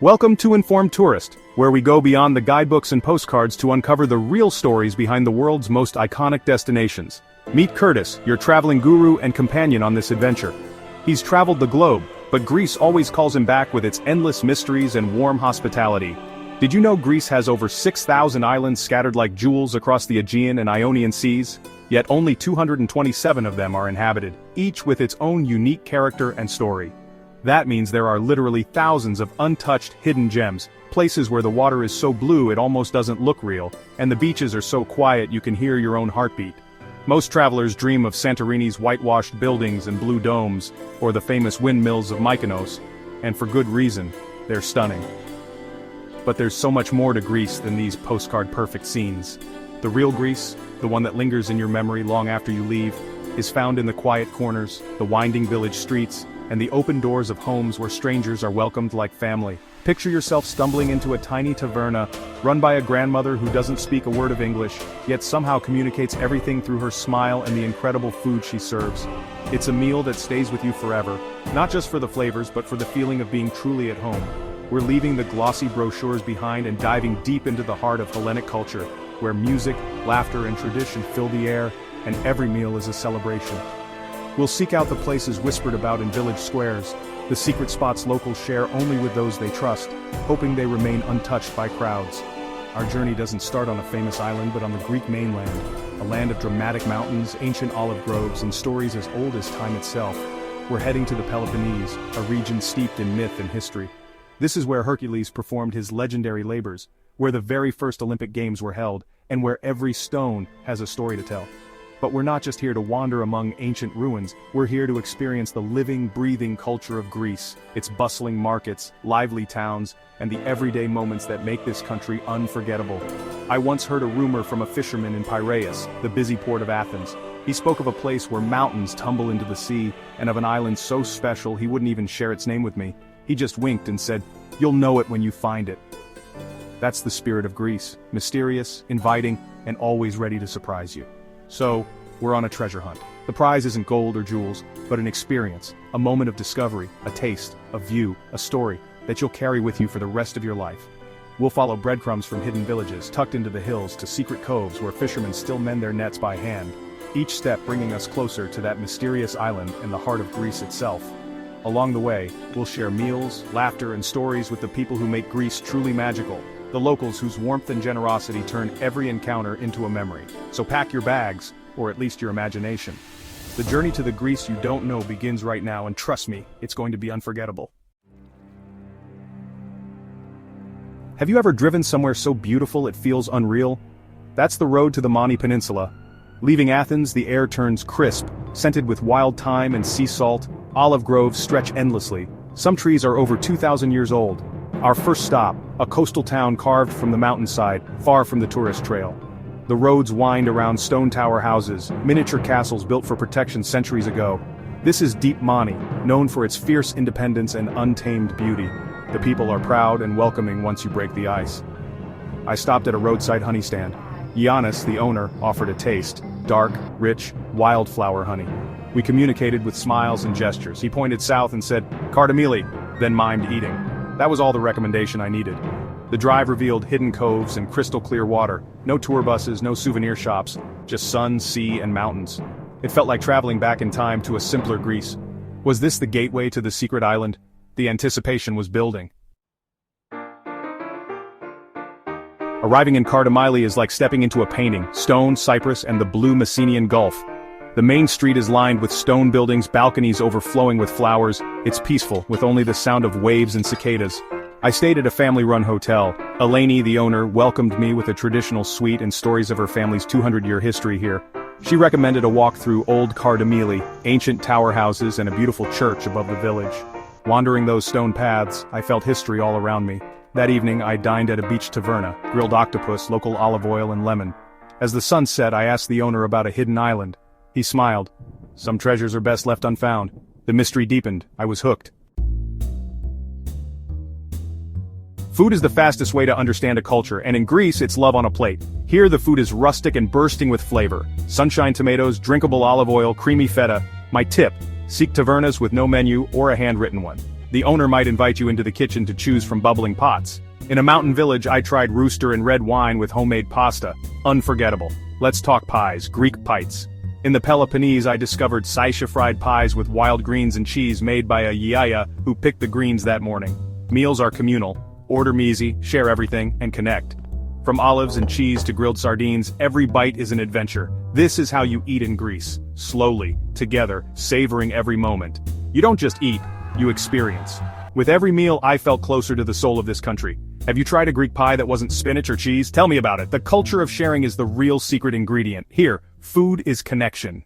Welcome to Informed Tourist, where we go beyond the guidebooks and postcards to uncover the real stories behind the world's most iconic destinations. Meet Curtis, your traveling guru and companion on this adventure. He's traveled the globe, but Greece always calls him back with its endless mysteries and warm hospitality. Did you know Greece has over 6,000 islands scattered like jewels across the Aegean and Ionian seas? Yet only 227 of them are inhabited, each with its own unique character and story. That means there are literally thousands of untouched hidden gems, places where the water is so blue it almost doesn't look real, and the beaches are so quiet you can hear your own heartbeat. Most travelers dream of Santorini's whitewashed buildings and blue domes, or the famous windmills of Mykonos, and for good reason, they're stunning. But there's so much more to Greece than these postcard-perfect scenes. The real Greece, the one that lingers in your memory long after you leave, is found in the quiet corners, the winding village streets, and the open doors of homes where strangers are welcomed like family. Picture yourself stumbling into a tiny taverna, run by a grandmother who doesn't speak a word of English, yet somehow communicates everything through her smile and the incredible food she serves. It's a meal that stays with you forever, not just for the flavors but for the feeling of being truly at home. We're leaving the glossy brochures behind and diving deep into the heart of Hellenic culture, where music, laughter, and tradition fill the air, and every meal is a celebration. We'll seek out the places whispered about in village squares, the secret spots locals share only with those they trust, hoping they remain untouched by crowds. Our journey doesn't start on a famous island but on the Greek mainland, a land of dramatic mountains, ancient olive groves, and stories as old as time itself. We're heading to the Peloponnese, a region steeped in myth and history. This is where Hercules performed his legendary labors, where the very first Olympic Games were held, and where every stone has a story to tell. But we're not just here to wander among ancient ruins, we're here to experience the living, breathing culture of Greece, its bustling markets, lively towns, and the everyday moments that make this country unforgettable. I once heard a rumor from a fisherman in Piraeus, the busy port of Athens. He spoke of a place where mountains tumble into the sea, and of an island so special he wouldn't even share its name with me. He just winked and said, "You'll know it when you find it." That's the spirit of Greece, mysterious, inviting, and always ready to surprise you. So, we're on a treasure hunt. The prize isn't gold or jewels, but an experience, a moment of discovery, a taste, a view, a story, that you'll carry with you for the rest of your life. We'll follow breadcrumbs from hidden villages, tucked into the hills, to secret coves where fishermen still mend their nets by hand, each step bringing us closer to that mysterious island in the heart of Greece itself. Along the way, we'll share meals, laughter, and stories with the people who make Greece truly magical, the locals whose warmth and generosity turn every encounter into a memory. So pack your bags, or at least your imagination. The journey to the Greece you don't know begins right now, and trust me, it's going to be unforgettable. Have you ever driven somewhere so beautiful it feels unreal? That's the road to the Mani Peninsula. Leaving Athens, the air turns crisp, scented with wild thyme and sea salt. Olive groves stretch endlessly. Some trees are over 2,000 years old. Our first stop, a coastal town carved from the mountainside, far from the tourist trail. The roads wind around stone tower houses, miniature castles built for protection centuries ago. This is Deep Mani, known for its fierce independence and untamed beauty. The people are proud and welcoming once you break the ice. I stopped at a roadside honey stand. Giannis, the owner, offered a taste: dark, rich, wildflower honey. We communicated with smiles and gestures. He pointed south and said, "Kardamili," then mimed eating. That was all the recommendation I needed. The drive revealed hidden coves and crystal clear water, no tour buses, no souvenir shops, just sun, sea, and mountains. It felt like traveling back in time to a simpler Greece. Was this the gateway to the secret island? The anticipation was building. Arriving in Kardamili is like stepping into a painting: stone, cypress, and the blue Messenian Gulf. The main street is lined with stone buildings, balconies overflowing with flowers. It's peaceful, with only the sound of waves and cicadas. I stayed at a family-run hotel. Eleni, the owner, welcomed me with a traditional suite and stories of her family's 200-year history here. She recommended a walk through Old Kardamili, ancient tower houses, and a beautiful church above the village. Wandering those stone paths, I felt history all around me. That evening, I dined at a beach taverna, grilled octopus, local olive oil, and lemon. As the sun set, I asked the owner about a hidden island. He smiled. Some treasures are best left unfound. The mystery deepened. I was hooked. Food is the fastest way to understand a culture, and in Greece, it's love on a plate. Here, the food is rustic and bursting with flavor. Sunshine tomatoes, drinkable olive oil, creamy feta. My tip: seek tavernas with no menu or a handwritten one. The owner might invite you into the kitchen to choose from bubbling pots. In a mountain village I tried rooster and red wine with homemade pasta. Unforgettable. Let's talk pies, Greek pites. In the Peloponnese I discovered saicha fried pies with wild greens and cheese made by a yaya who picked the greens that morning. Meals are communal. Order measy, share everything, and connect. From olives and cheese to grilled sardines, every bite is an adventure. This is how you eat in Greece. Slowly, together, savoring every moment. You don't just eat, you experience. With every meal I felt closer to the soul of this country. Have you tried a Greek pie that wasn't spinach or cheese? Tell me about it. The culture of sharing is the real secret ingredient. Here, food is connection.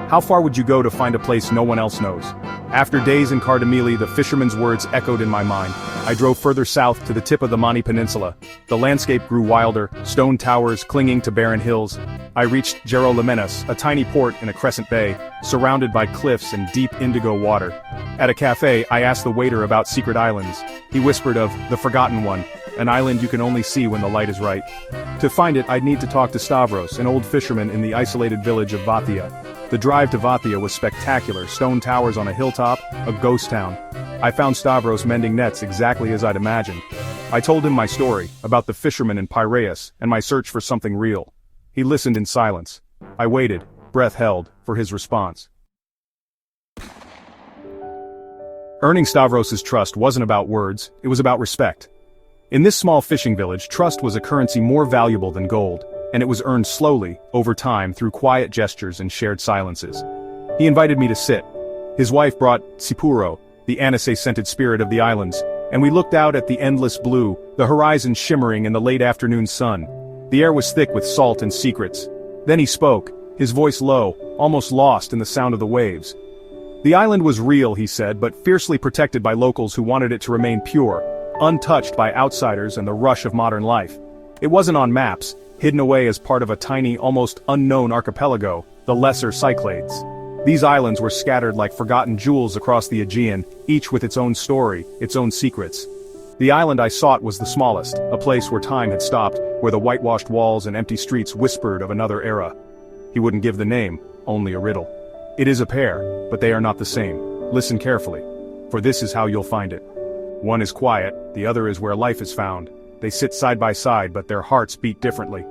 How far would you go to find a place no one else knows? After days in Kardamili, the fisherman's words echoed in my mind. I drove further south to the tip of the Mani Peninsula. The landscape grew wilder, stone towers clinging to barren hills. I reached Gerolimenos, a tiny port in a crescent bay, surrounded by cliffs and deep indigo water. At a cafe, I asked the waiter about secret islands. He whispered of the Forgotten One, an island you can only see when the light is right. To find it, I'd need to talk to Stavros, an old fisherman in the isolated village of Vathia. The drive to Vathia was spectacular, stone towers on a hilltop, a ghost town. I found Stavros mending nets exactly as I'd imagined. I told him my story, about the fisherman in Piraeus, and my search for something real. He listened in silence. I waited, breath held, for his response. Earning Stavros' trust wasn't about words, it was about respect. In this small fishing village, trust was a currency more valuable than gold, and it was earned slowly, over time, through quiet gestures and shared silences. He invited me to sit. His wife brought sipuro, the anisay-scented spirit of the islands, and we looked out at the endless blue, the horizon shimmering in the late afternoon sun. The air was thick with salt and secrets. Then he spoke, his voice low, almost lost in the sound of the waves. The island was real, he said, but fiercely protected by locals who wanted it to remain pure, untouched by outsiders and the rush of modern life. It wasn't on maps, hidden away as part of a tiny, almost unknown archipelago, the Lesser Cyclades. These islands were scattered like forgotten jewels across the Aegean, each with its own story, its own secrets. The island I sought was the smallest, a place where time had stopped, where the whitewashed walls and empty streets whispered of another era. He wouldn't give the name, only a riddle. It is a pair, but they are not the same. Listen carefully, for this is how you'll find it. One is quiet, the other is where life is found. They sit side by side, but their hearts beat differently.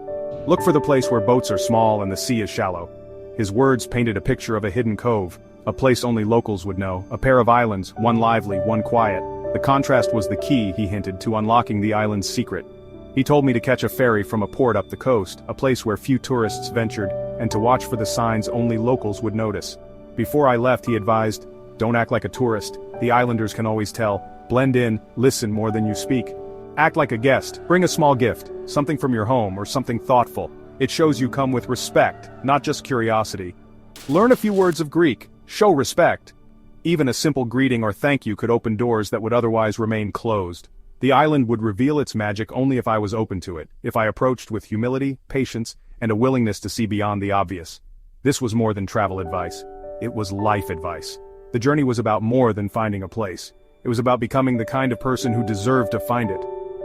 Look for the place where boats are small and the sea is shallow. His words painted a picture of a hidden cove, a place only locals would know, a pair of islands, one lively, one quiet. The contrast was the key, he hinted, to unlocking the island's secret. He told me to catch a ferry from a port up the coast, a place where few tourists ventured, and to watch for the signs only locals would notice. Before I left, he advised, don't act like a tourist, the islanders can always tell. Blend in, listen more than you speak. Act like a guest, bring a small gift, something from your home or something thoughtful. It shows you come with respect, not just curiosity. Learn a few words of Greek, show respect. Even a simple greeting or thank you could open doors that would otherwise remain closed. The island would reveal its magic only if I was open to it, if I approached with humility, patience, and a willingness to see beyond the obvious. This was more than travel advice. It was life advice. The journey was about more than finding a place. It was about becoming the kind of person who deserved to find it.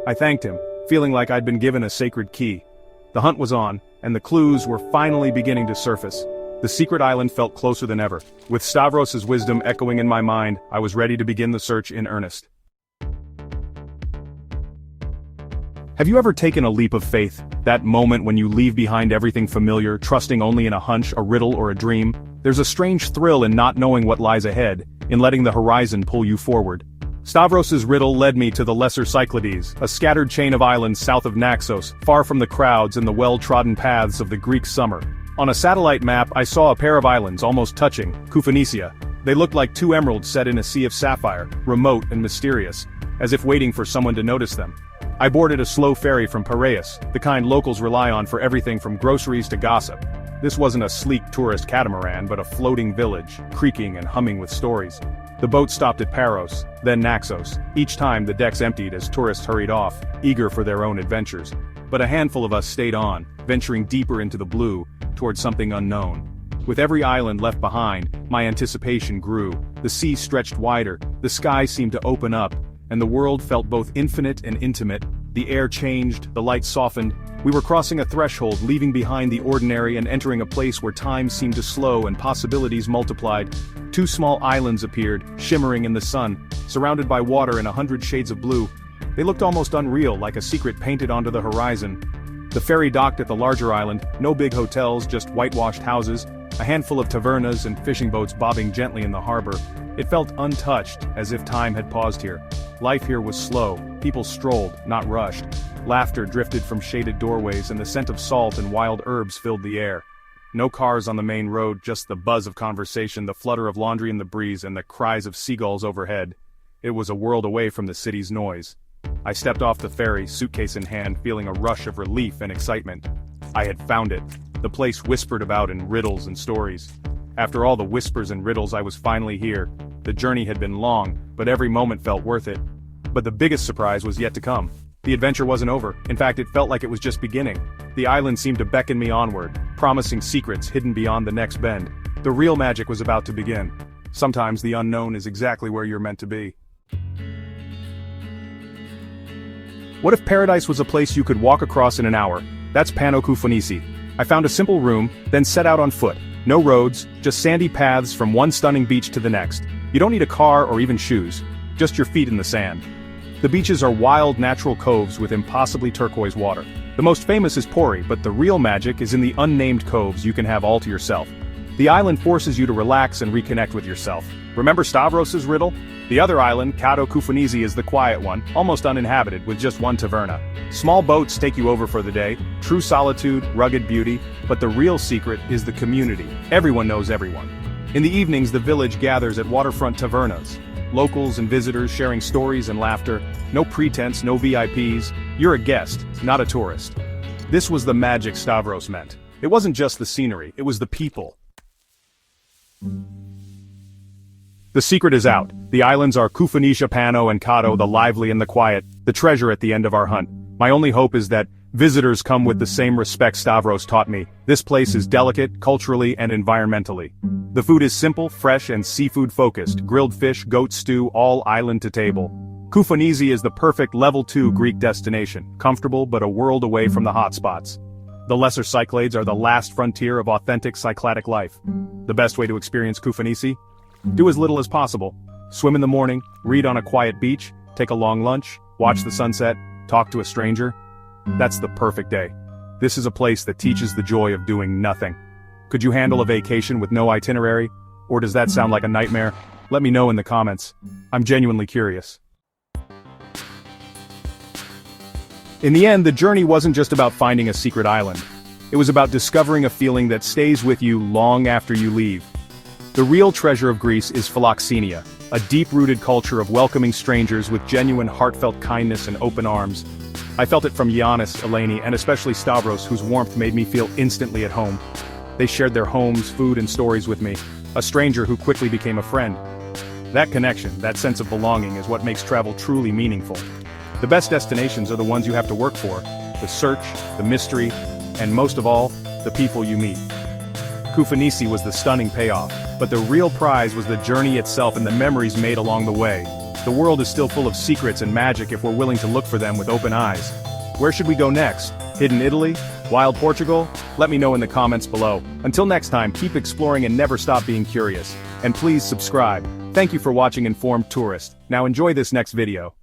I thanked him, feeling like I'd been given a sacred key. The hunt was on, and the clues were finally beginning to surface. The secret island felt closer than ever. With Stavros' wisdom echoing in my mind, I was ready to begin the search in earnest. Have you ever taken a leap of faith? That moment when you leave behind everything familiar, trusting only in a hunch, a riddle, or a dream? There's a strange thrill in not knowing what lies ahead, in letting the horizon pull you forward. Stavros' riddle led me to the Lesser Cyclades, a scattered chain of islands south of Naxos, far from the crowds and the well-trodden paths of the Greek summer. On a satellite map, I saw a pair of islands almost touching, Kuphanicia. They looked like two emeralds set in a sea of sapphire, remote and mysterious, as if waiting for someone to notice them. I boarded a slow ferry from Piraeus, the kind locals rely on for everything from groceries to gossip. This wasn't a sleek tourist catamaran, but a floating village, creaking and humming with stories. The boat stopped at Paros, then Naxos. Each time the decks emptied as tourists hurried off, eager for their own adventures. But a handful of us stayed on, venturing deeper into the blue, towards something unknown. With every island left behind, my anticipation grew. The sea stretched wider, the sky seemed to open up, and the world felt both infinite and intimate. The air changed, the light softened, We were crossing a threshold, leaving behind the ordinary and entering a place where time seemed to slow and possibilities multiplied. Two small islands appeared, shimmering in the sun, surrounded by water in 100 shades of blue. They looked almost unreal, like a secret painted onto the horizon. The ferry docked at the larger island, no big hotels, just whitewashed houses, a handful of tavernas and fishing boats bobbing gently in the harbor. It felt untouched, as if time had paused here. Life here was slow, people strolled, not rushed. Laughter drifted from shaded doorways and the scent of salt and wild herbs filled the air. No cars on the main road, just the buzz of conversation, the flutter of laundry in the breeze, and the cries of seagulls overhead. It was a world away from the city's noise. I stepped off the ferry, suitcase in hand, feeling a rush of relief and excitement. I had found it. The place whispered about in riddles and stories. After all the whispers and riddles, I was finally here. The journey had been long, but every moment felt worth it. But the biggest surprise was yet to come. The adventure wasn't over. In fact, it felt like it was just beginning. The island seemed to beckon me onward, promising secrets hidden beyond the next bend. The real magic was about to begin. Sometimes the unknown is exactly where you're meant to be. What if paradise was a place you could walk across in an hour? That's Peloponnese. I found a simple room, then set out on foot. No roads, just sandy paths from one stunning beach to the next. You don't need a car or even shoes, just your feet in the sand. The beaches are wild natural coves with impossibly turquoise water. The most famous is Pori, but the real magic is in the unnamed coves you can have all to yourself. The island forces you to relax and reconnect with yourself. Remember Stavros's riddle? The other island, Peloponnese, is the quiet one, almost uninhabited, with just one taverna. Small boats take you over for the day, true solitude, rugged beauty, but the real secret is the community. Everyone knows everyone. In the evenings, the village gathers at waterfront tavernas. Locals and visitors sharing stories and laughter. No pretense, no VIPs. You're a guest, not a tourist. This was the magic Stavros meant. It wasn't just the scenery, it was the people. The secret is out. The islands are Kufanisha, Pano, and Kato, the lively and the quiet, the treasure at the end of our hunt. My only hope is that visitors come with the same respect Stavros taught me. This place is delicate, culturally and environmentally. The food is simple, fresh, and seafood-focused. Grilled fish, goat stew, all island to table. Kufanese is the perfect level 2 Greek destination, comfortable but a world away from the hotspots. The lesser Cyclades are the last frontier of authentic Cycladic life. The best way to experience Kufanese? Do as little as possible. Swim in the morning, read on a quiet beach, take a long lunch, watch the sunset, talk to a stranger. That's the perfect day. This is a place that teaches the joy of doing nothing. Could you handle a vacation with no itinerary? Or does that sound like a nightmare? Let me know in the comments. I'm genuinely curious. In the end, the journey wasn't just about finding a secret island. It was about discovering a feeling that stays with you long after you leave. The real treasure of Greece is philoxenia, a deep-rooted culture of welcoming strangers with genuine heartfelt kindness and open arms. I felt it from Giannis, Eleni, and especially Stavros, whose warmth made me feel instantly at home. They shared their homes, food, and stories with me, a stranger who quickly became a friend. That connection, that sense of belonging, is what makes travel truly meaningful. The best destinations are the ones you have to work for, the search, the mystery, and most of all, the people you meet. Kufanisi was the stunning payoff, but the real prize was the journey itself and the memories made along the way. The world is still full of secrets and magic if we're willing to look for them with open eyes. Where should we go next? Hidden Italy? Wild Portugal? Let me know in the comments below. Until next time, keep exploring and never stop being curious. And please subscribe. Thank you for watching Informed Tourist. Now enjoy this next video.